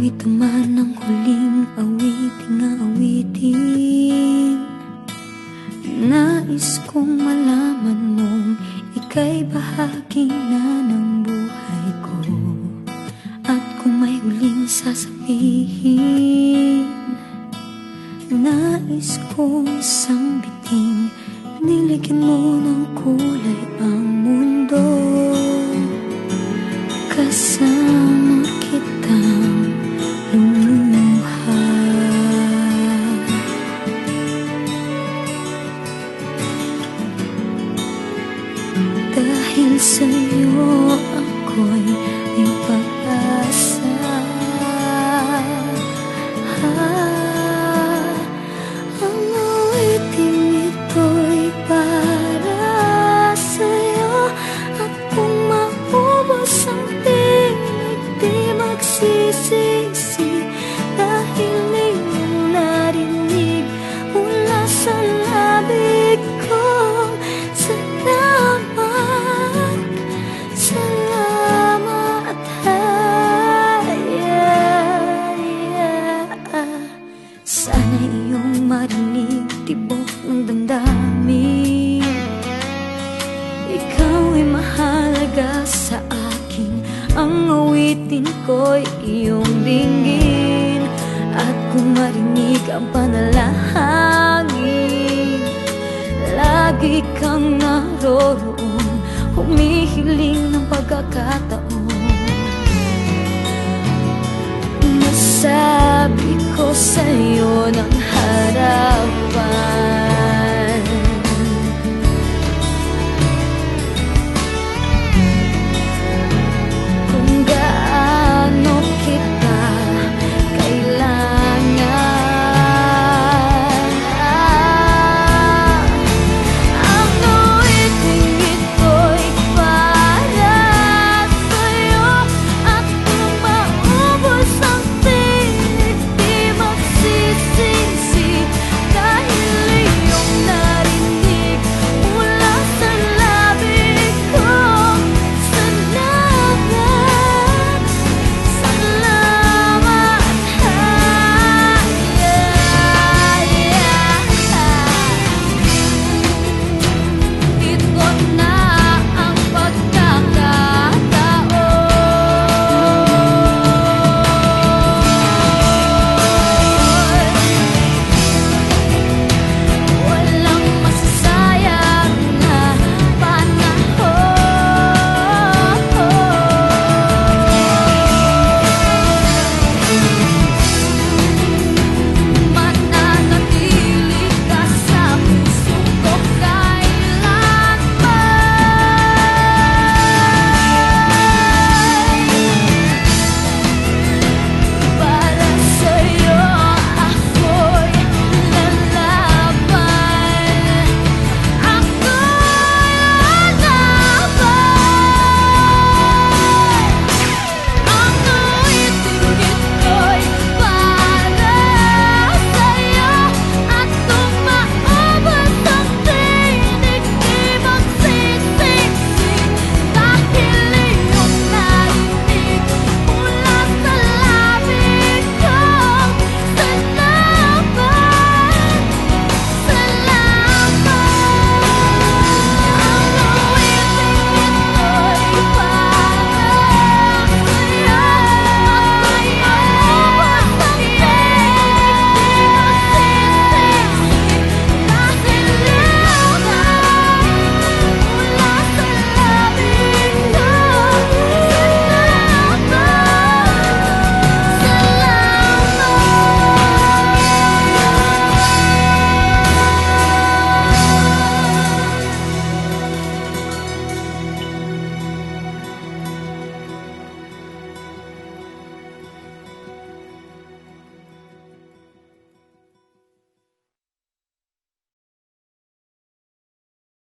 Ito man ang huling awiting awitin. Nais kong malaman mong ika'y bahagi na ng buhay ko. At kung may huling sasabihin, nais kong sambiting, niligyan mo ng kulay ang mundo. Kasama kitang lumuha. Dahil sa'yo ako'y may pag-asa. Ang awiting ito'y para sa'yo. At kung maubos ang tinig, di magsisisi. Dahil iyong narinig mula sa labig ko. Salamat, salamat, sana iyong marinig tibok ng damdamin. Ikaw ay mahalaga sa akin. Ang awitin ko'y iyong dinggin. At kung marinig ang panalangin, lagi kang naroroon, humihiling ng pagkakataon. Masabi ko sa'yo ng harap